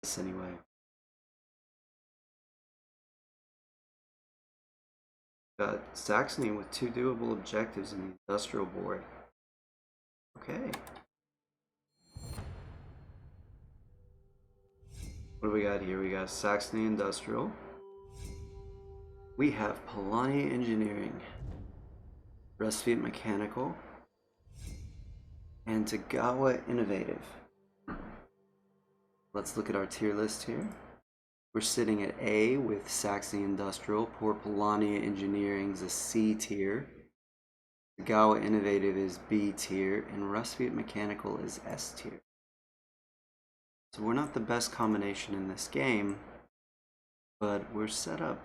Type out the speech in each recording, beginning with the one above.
This anyway. Got Saxony with 2 doable objectives in the industrial board. Okay. What do we got here? We got Saxony Industrial. We have Polani Engineering, Rusviet Mechanical, and Tagawa Innovative. Let's look at our tier list here. We're sitting at A with Saxony Industrial. Poor Polani Engineering is a C tier. Tagawa Innovative is B tier, and Rusviet Mechanical is S tier. So we're not the best combination in this game, but we're set up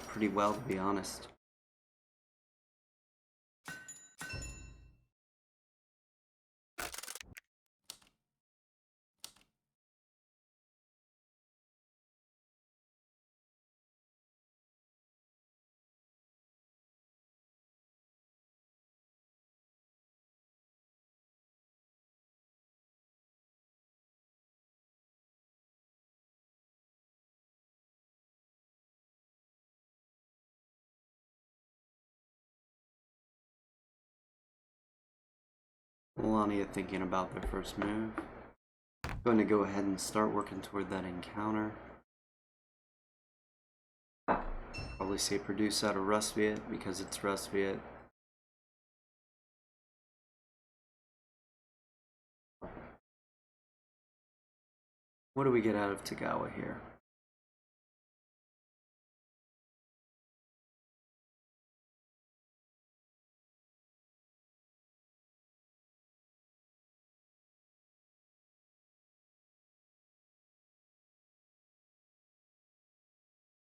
pretty well, to be honest. Melania thinking about their first move. Going to go ahead and start working toward that encounter. Probably say produce out of Rusviet because it's Rusviet. What do we get out of Tagawa here?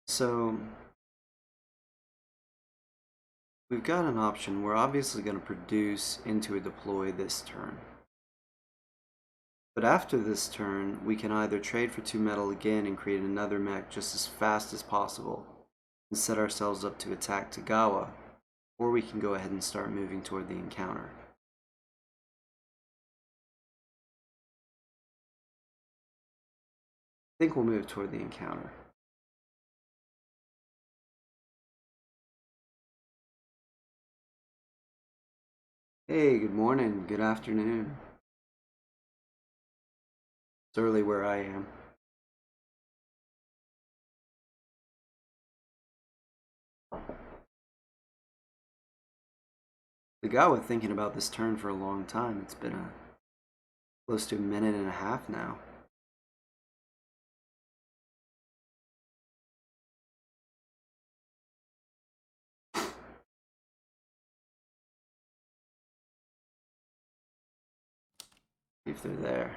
So we've got an option. We're obviously going to produce into a deploy this turn. But after this turn, we can either trade for 2 metal again and create another mech just as fast as possible and set ourselves up to attack Tagawa, or we can go ahead and start moving toward the encounter. I think we'll move toward the encounter. Hey, good morning, good afternoon. It's early where I am. Tagawa thinking about this turn for a long time. It's been close to a minute and a half now. If they're there.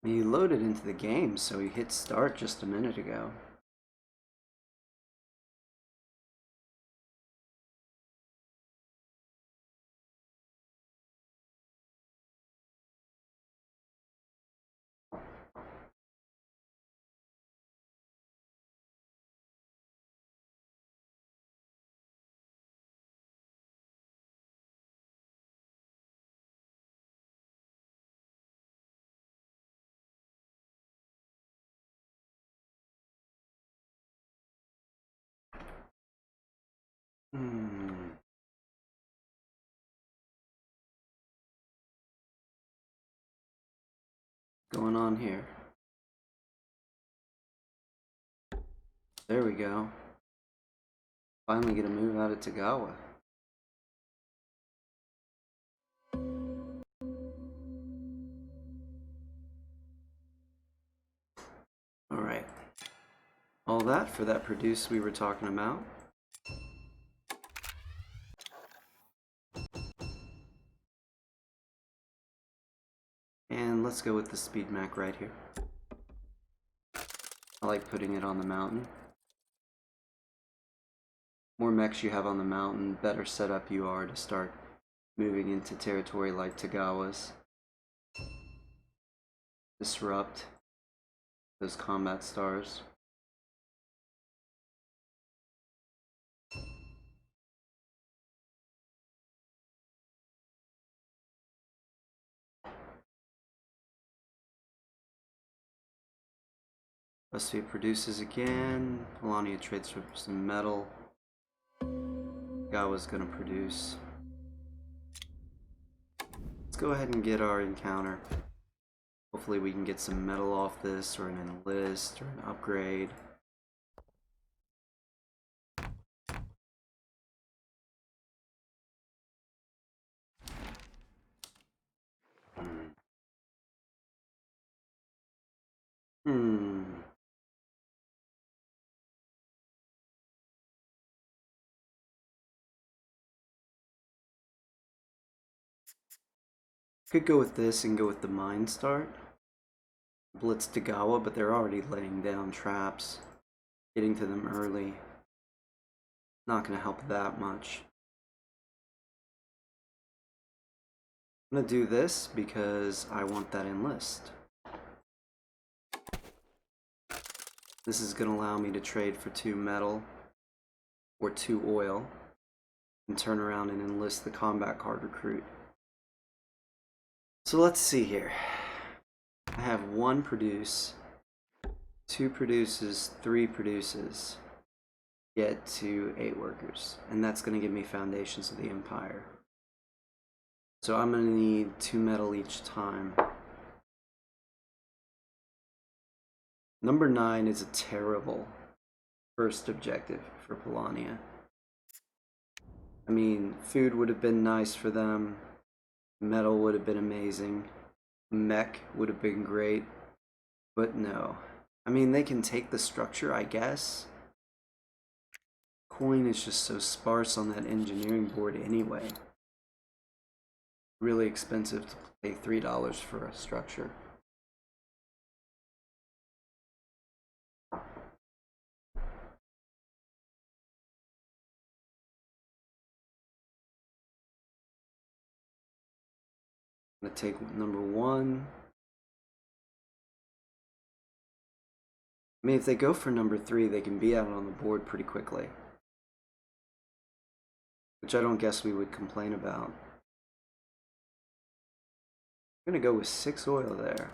He loaded into the game, so he hit start just a minute ago. Going on here? There we go. Finally get a move out of Tagawa. Alright. All that for that produce we were talking about. And let's go with the speed mech right here. I like putting it on the mountain. More mechs you have on the mountain, better set up you are to start moving into territory like Tagawa's. Disrupt those combat stars. Scythe produces again. Polania trades for some metal. Gawa's gonna produce. Let's go ahead and get our encounter. Hopefully we can get some metal off this, or an enlist, or an upgrade. Could go with this and go with the mine start. Blitz to Gawa, but they're already laying down traps. Getting to them early. Not going to help that much. I'm going to do this because I want that enlist. This is going to allow me to trade for 2 metal or 2 oil and turn around and enlist the combat card recruit. So let's see here. I have 1 produce, 2 produces, 3 produces, get to 8 workers, and that's going to give me foundations of the empire. So I'm going to need 2 metal each time. Number 9 is a terrible first objective for Polania. I mean, food would have been nice for them, metal would have been amazing, mech would have been great, but no. I mean, they can take the structure, I guess. Coin is just so sparse on that engineering board anyway. Really expensive to pay $3 for a structure. I'm gonna take number 1. I mean, if they go for number 3, they can be out on the board pretty quickly. Which I don't guess we would complain about. I'm gonna go with 6 oil there.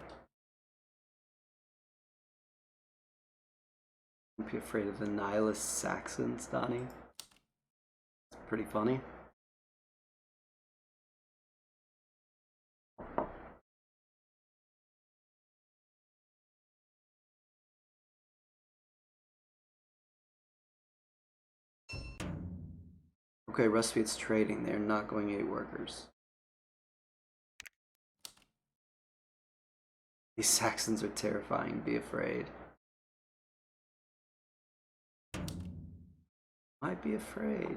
Don't be afraid of the nihilist Saxons, Donnie. It's pretty funny. Okay, Rustfeet's trading. They're not going 8 workers. These Saxons are terrifying. Be afraid. Might be afraid.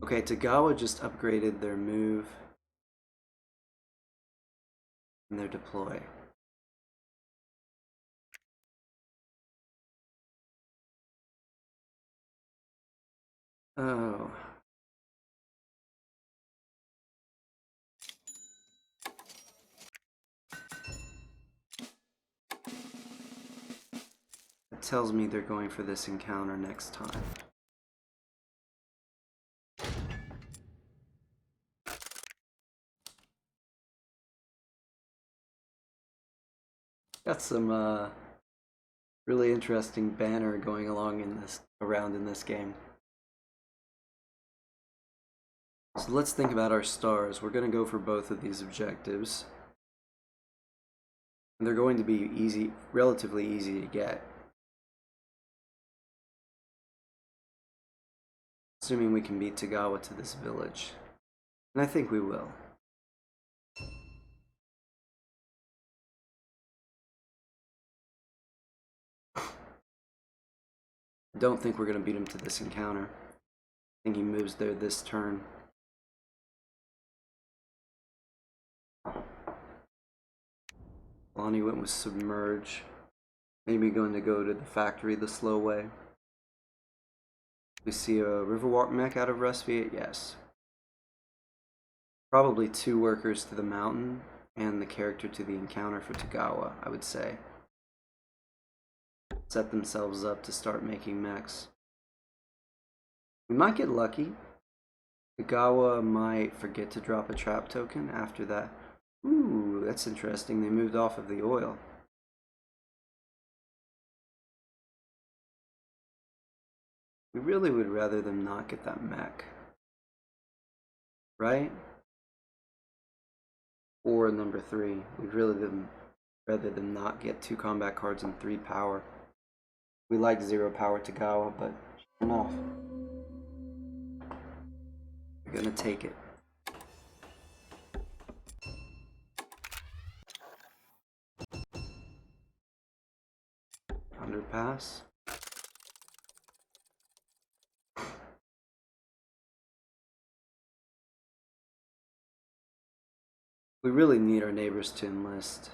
Okay, Tagawa just upgraded their move and their deploy. Oh. That tells me they're going for this encounter next time. Got some really interesting banner going along around in this game. So let's think about our stars. We're going to go for both of these objectives. And they're going to be relatively easy to get. Assuming we can beat Tagawa to this village. And I think we will. I don't think we're going to beat him to this encounter. I think he moves there this turn. Lonnie went with Submerge. Maybe going to go to the factory the slow way. We see a Riverwalk mech out of Rustfeet? Yes. Probably 2 workers to the mountain and the character to the encounter for Tagawa, I would say. set themselves up to start making mechs. We might get lucky. Kagawa might forget to drop a trap token after that. Ooh, that's interesting. They moved off of the oil. We really would rather them not get that mech. Right? Or number 3. We'd really rather them not get 2 combat cards and 3 power. We like 0 power Tagawa, but I'm off. We're gonna take it. Underpass. We really need our neighbors to enlist.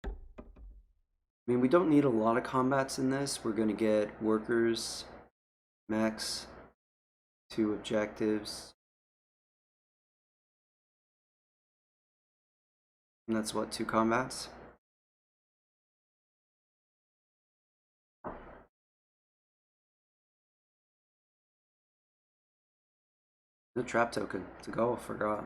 I mean, we don't need a lot of combats in this. We're gonna get workers, mechs, 2 objectives. And that's what, 2 combats? No trap token to go, I forgot.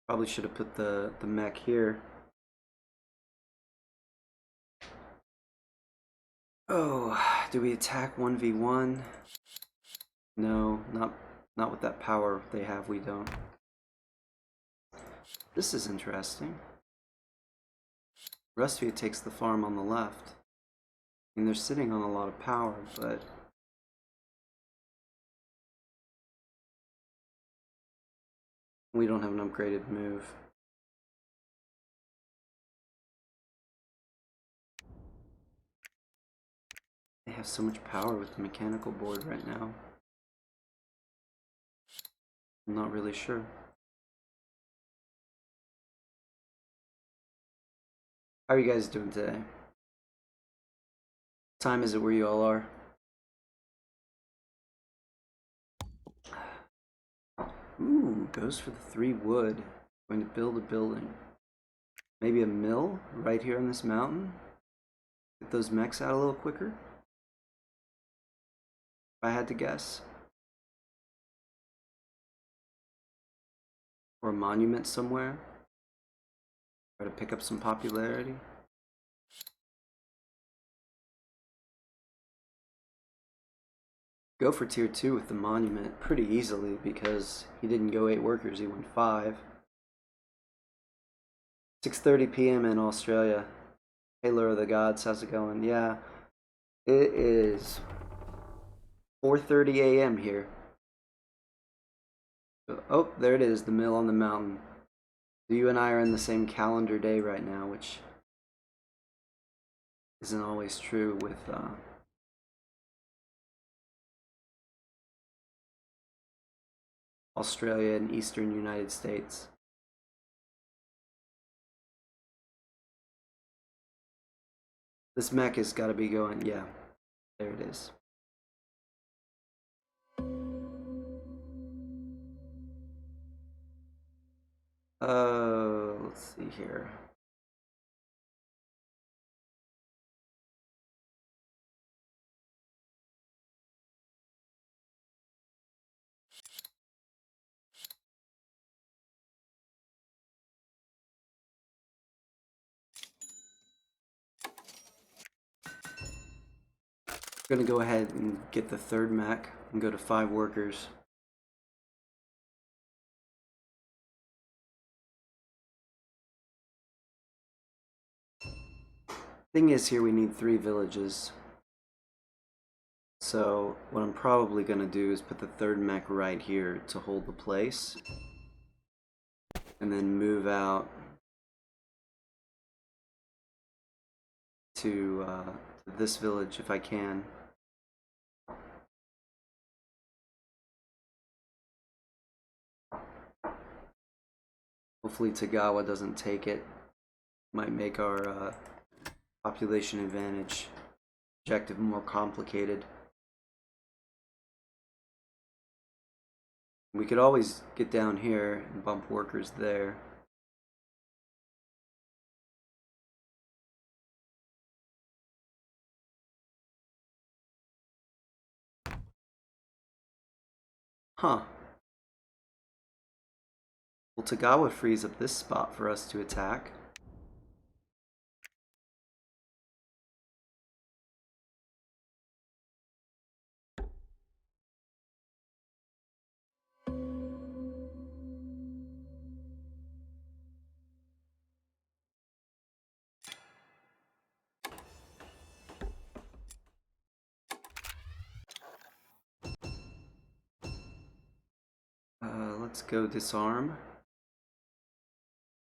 Probably should have put the mech here. Oh, do we attack 1v1? No, not with that power they have, we don't. This is interesting. Rustvia takes the farm on the left. I mean, they're sitting on a lot of power, but we don't have an upgraded move. They have so much power with the mechanical board right now. I'm not really sure. How are you guys doing today? What time is it where you all are? Ooh, goes for the 3 wood. Going to build a building. Maybe a mill right here on this mountain? Get those mechs out a little quicker? If I had to guess. Or a monument somewhere. Try to pick up some popularity. Go for tier 2 with the monument pretty easily because he didn't go 8 workers, he went 5. 6:30 p.m. in Australia. Hey Lure of the Gods, how's it going? Yeah, it is 4:30 a.m. here. Oh, there it is, the mill on the mountain. You and I are in the same calendar day right now, which isn't always true with Australia and Eastern United States. This mech has got to be going, yeah, there it is. Let's see here. I'm gonna go ahead and get the 3rd mech and go to 5 workers. Thing is, here we need 3 villages. So what I'm probably gonna do is put the 3rd mech right here to hold the place. And then move out to this village if I can. Hopefully Tagawa doesn't take it. Might make our population advantage objective more complicated. We could always get down here and bump workers there. Huh. Well, Tagawa frees up this spot for us to attack. Let's go disarm.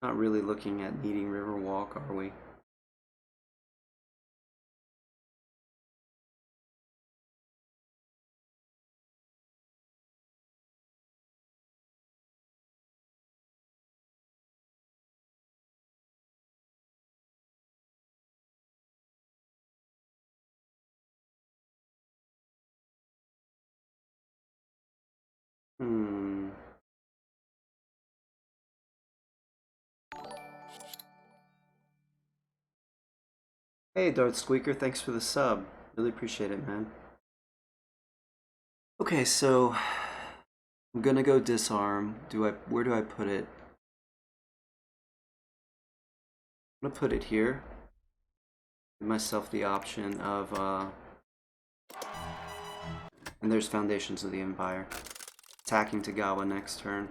Not really looking at needing Riverwalk, are we? Hey, Darth Squeaker, thanks for the sub. Really appreciate it, man. Okay, so I'm gonna go disarm. Where do I put it? I'm gonna put it here. Give myself the option of and there's Foundations of the Empire. Attacking Tagawa next turn.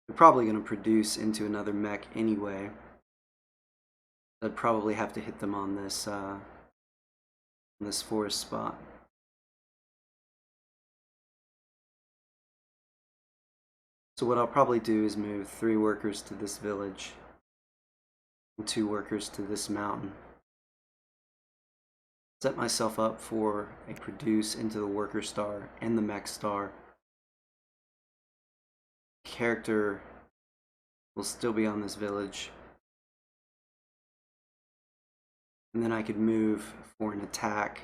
They're probably going to produce into another mech anyway. I'd probably have to hit them on this forest spot. So what I'll probably do is move 3 workers to this village and 2 workers to this mountain. Set myself up for a produce into the worker star and the mech star. Character will still be on this village. And then I could move for an attack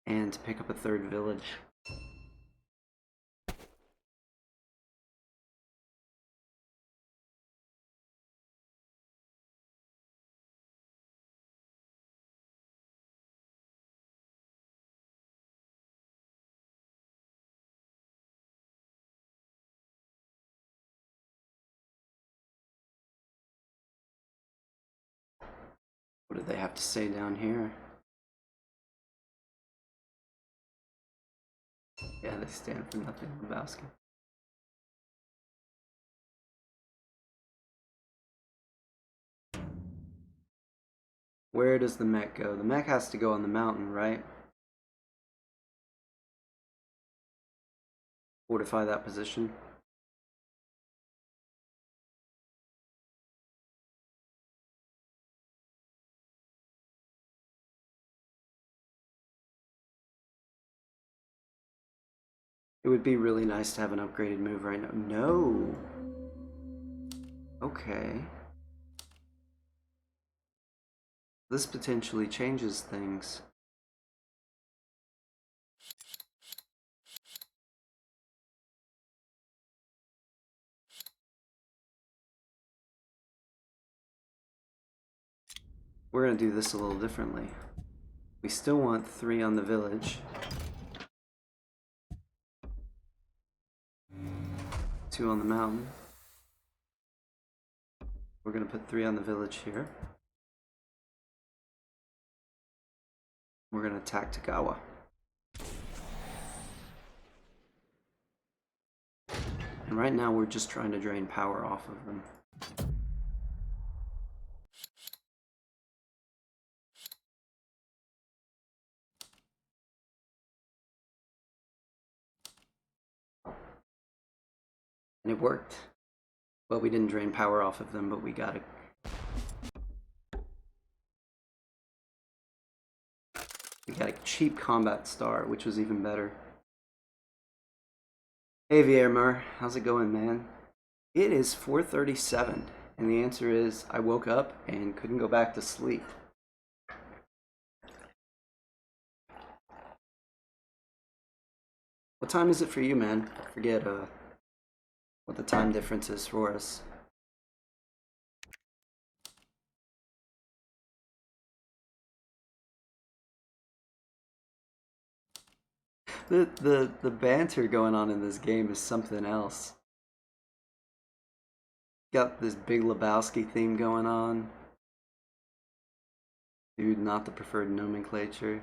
and to pick up a 3rd village. What do they have to say down here? Yeah, they stand for nothing, Lebowski. Where does the mech go? The mech has to go on the mountain, right? Fortify that position. It would be really nice to have an upgraded move right now. No! Okay. This potentially changes things. We're going to do this a little differently. We still want 3 on the village. 2 on the mountain. We're going to put 3 on the village here. We're going to attack Tagawa. And right now we're just trying to drain power off of them. And it worked. Well, we didn't drain power off of them, but we got it. We got a cheap combat star, which was even better. Hey Viermer, how's it going, man? It is 4:37, and the answer is I woke up and couldn't go back to sleep. What time is it for you, man? I forget what the time difference is for us. The banter going on in this game is something else. Got this Big Lebowski theme going on. Dude, not the preferred nomenclature.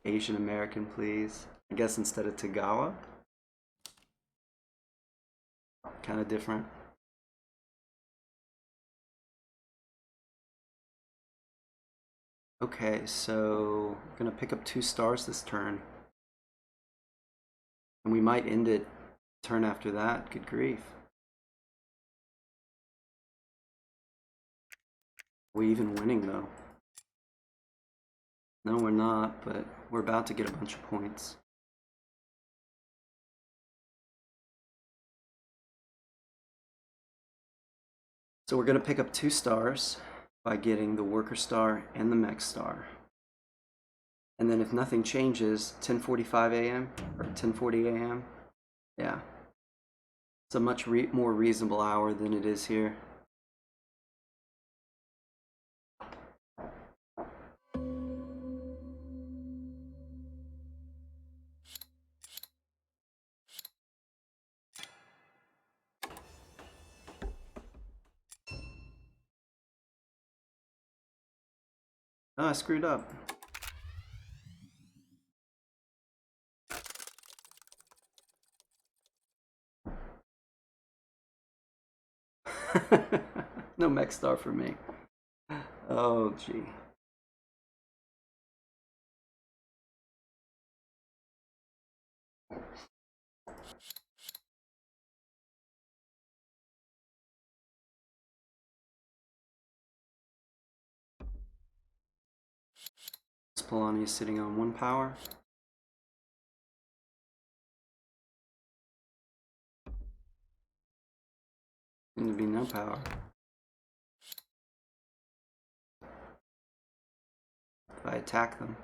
Asian American, please. I guess instead of Tagawa. Kind of different. Okay, so I'm gonna pick up 2 stars this turn. And we might end it turn after that. Good grief. Are we even winning though? No, we're not, but we're about to get a bunch of points. So we're gonna pick up 2 stars by getting the worker star and the mech star. And then if nothing changes, 10:45 a.m. or 10:40 a.m. Yeah. It's a much more reasonable hour than it is here. Oh, I screwed up. No mech star for me. Oh, gee. Polani is sitting on 1 power. Going to be no power. If I attack them.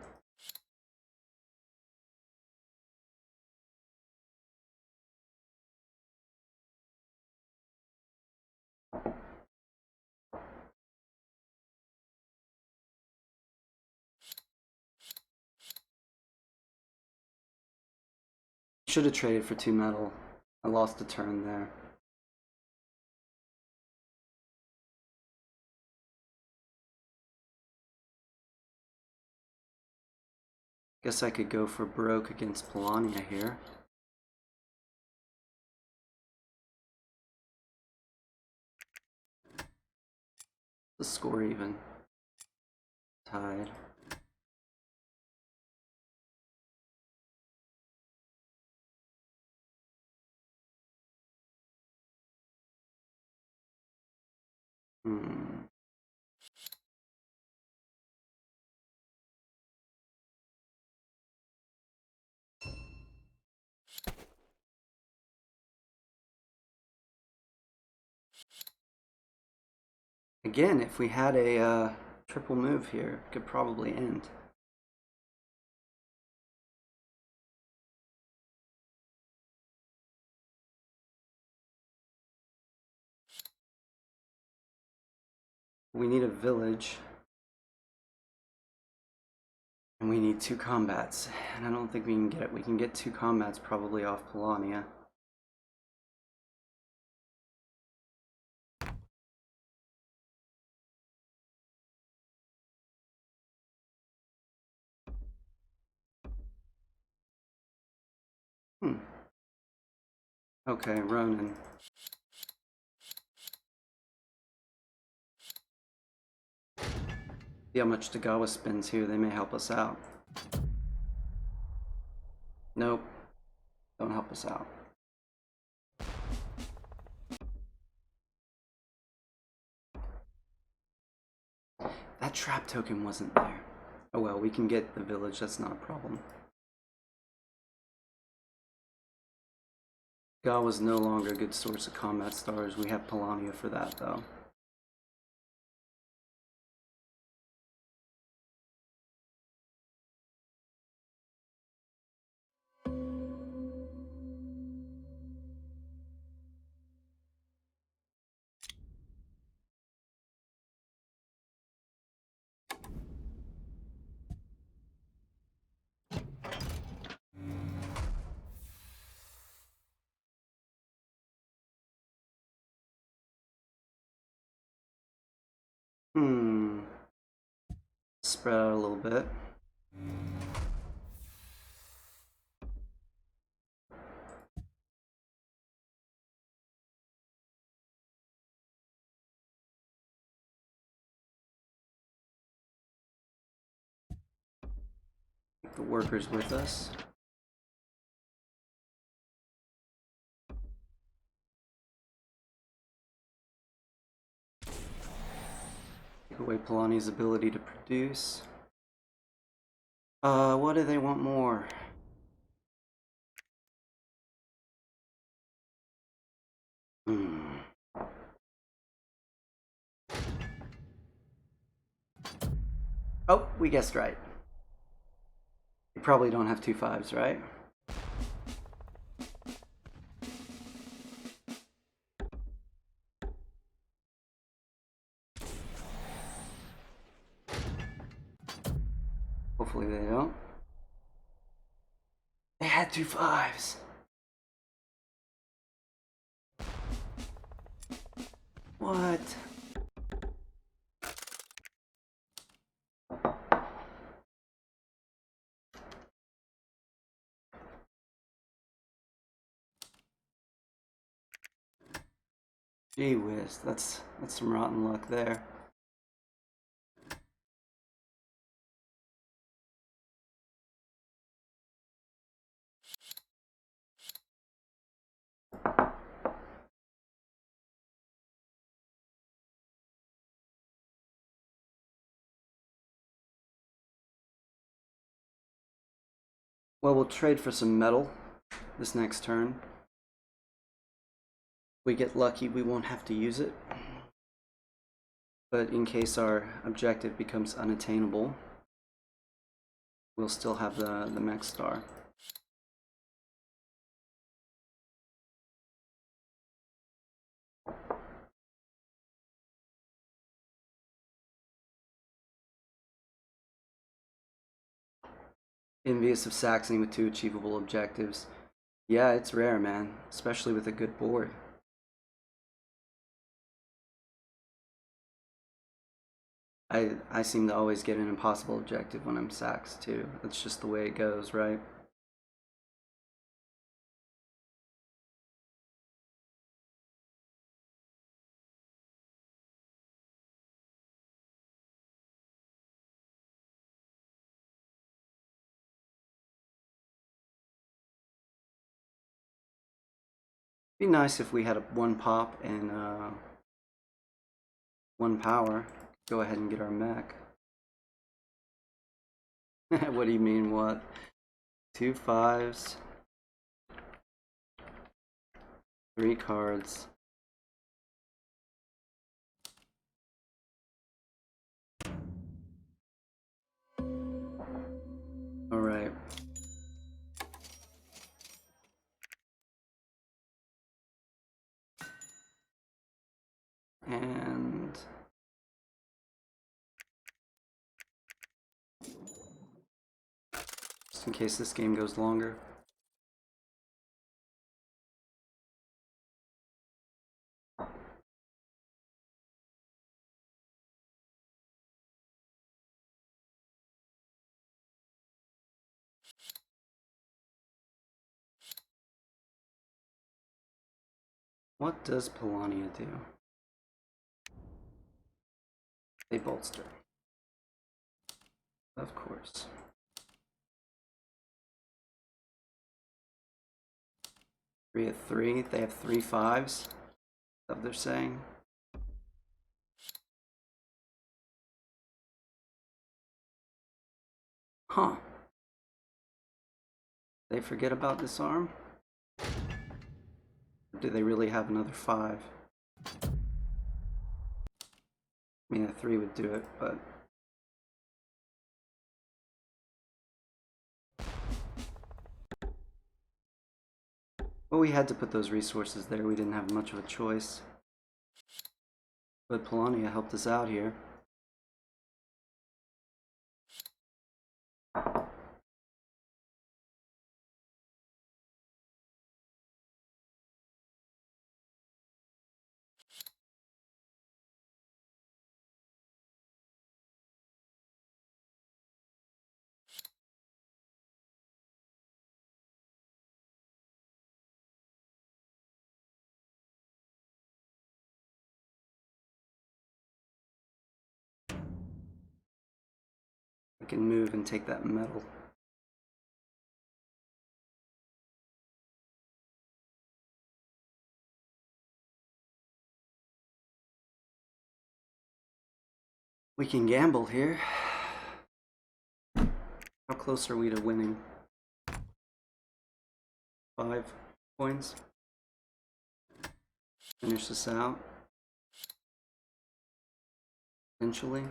Should have traded for 2 metal. I lost a turn there. Guess I could go for broke against Polania here. The score even. Tied. Again, if we had a triple move here, it could probably end. We need a village. And we need 2 combats. And I don't think we can get it. We can get 2 combats probably off Polania. Okay, Ronin. See how much Tagawa spends here. They may help us out. Nope. Don't help us out. That trap token wasn't there. Oh well, we can get the village. That's not a problem. Gawa's no longer a good source of combat stars. We have Polania for that, though. Hmm. Spread out a little bit. Take the workers with us. Take away Polani's ability to produce. What do they want more? Hmm. Oh, we guessed right. You probably don't have 2 5s, right? Hopefully they don't. They had 2 5s. What? Gee whiz, that's some rotten luck there. Well, we'll trade for some metal this next turn. If we get lucky, we won't have to use it. But in case our objective becomes unattainable, we'll still have the mech star. Envious of Saxony with 2 achievable objectives. Yeah, it's rare, man, especially with a good board. I seem to always get an impossible objective when I'm Sax too. That's just the way it goes, right? Be nice if we had a 1 pop and 1 power. Go ahead and get our mech. What do you mean, what? 2 5s. 3 cards. Alright. And just in case this game goes longer. What does Polania do? They bolster. Of course. 3 at 3. They have 3 5s. That they're saying. Huh. They forget about this arm? Or do they really have another 5? I mean, a 3 would do it, but... Well, we had to put those resources there. We didn't have much of a choice. But Polania helped us out here. We can move and take that metal. We can gamble here. How close are we to winning? 5 coins. Finish this out. Eventually.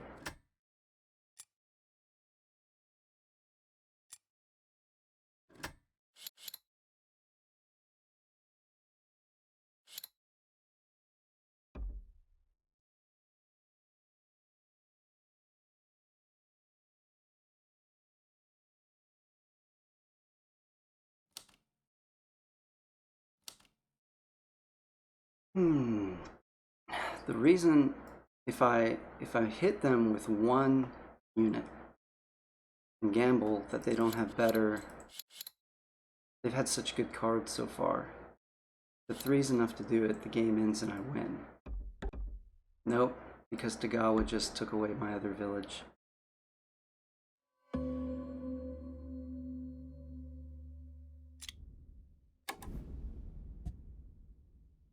The reason, if I hit them with one unit and gamble that they don't have better, they've had such good cards so far. If 3's enough to do it, the game ends and I win. Nope, because Tagawa just took away my other village.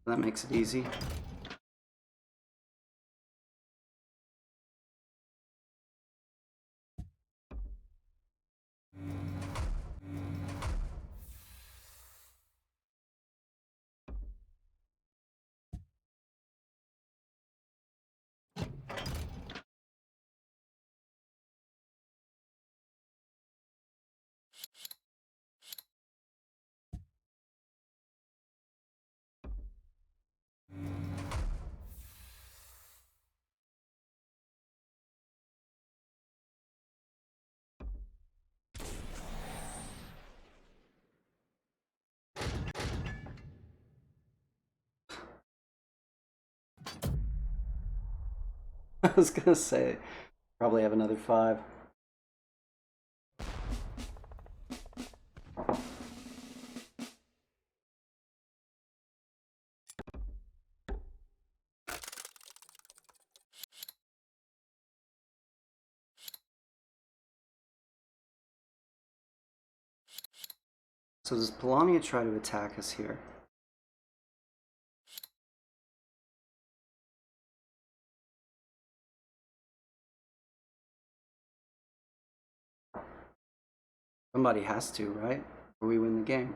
That makes it easy. I was gonna say, probably have another 5. So does Polania try to attack us here? Somebody has to, right? Or we win the game.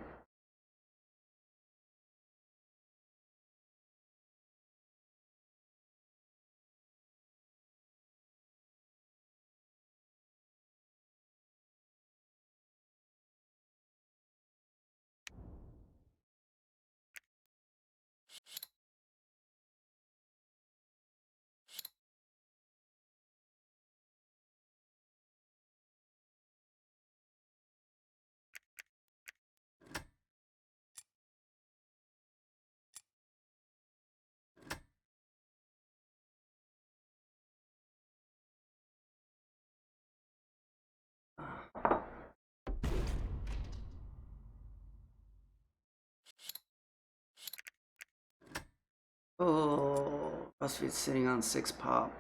Oh, Crossfit's sitting on 6 pop.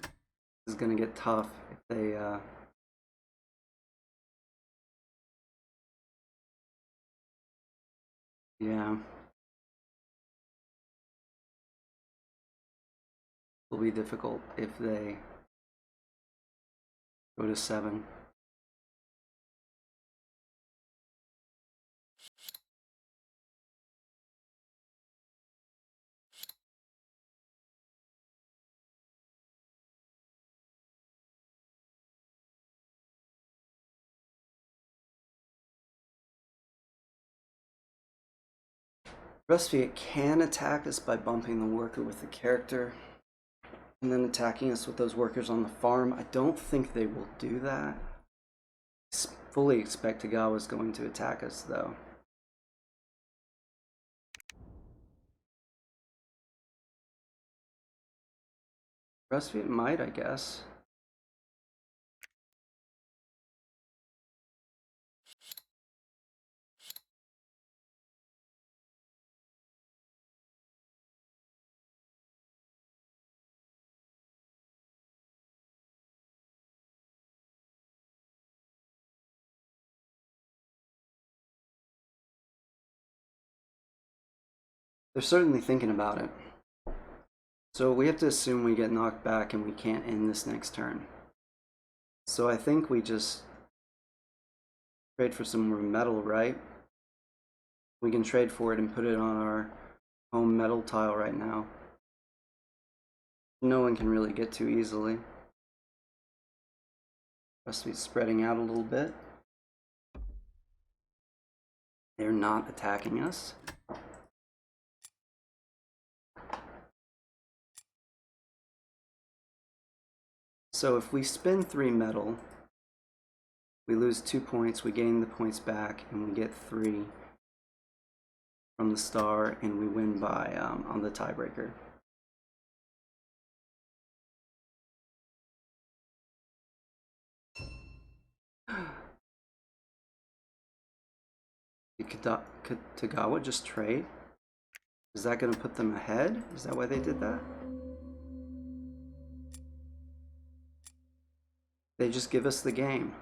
This is gonna get tough if they yeah. It'll be difficult if they go to 7. Rusviet can attack us by bumping the worker with the character and then attacking us with those workers on the farm. I don't think they will do that. I fully expect Tagawa's going to attack us though. Rusviet might, I guess. They're certainly thinking about it. So we have to assume we get knocked back and we can't end this next turn. So I think we just trade for some more metal, right? We can trade for it and put it on our home metal tile right now. No one can really get to easily. Must be spreading out a little bit. They're not attacking us. So if we spin 3 metal, we lose 2 points, we gain the points back, and we get 3 from the star, and we win by on the tiebreaker. Could Tagawa just trade? Is that going to put them ahead? Is that why they did that? They just give us the game.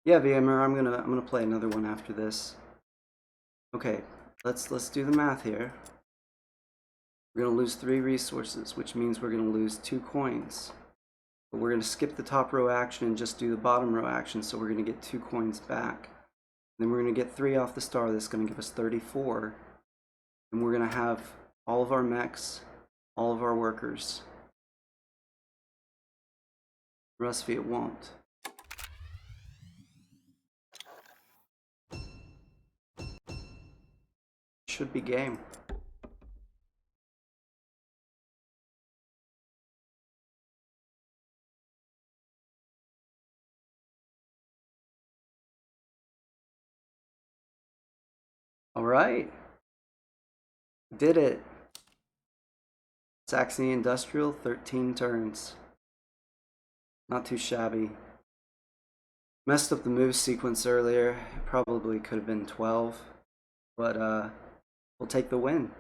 Yeah, VMer, I'm gonna play another one after this. Okay, let's do the math here. We're gonna lose 3 resources, which means we're gonna lose 2 coins. But we're gonna skip the top row action and just do the bottom row action, so we're gonna get 2 coins back. Then we're gonna get 3 off the star. That's gonna give us 34. And we're gonna have all of our mechs, all of our workers. Rusty, it won't. Should be game. All right. Did it. Saxony Industrial, 13 turns. Not too shabby. Messed up the move sequence earlier. It probably could have been 12. But we'll take the win.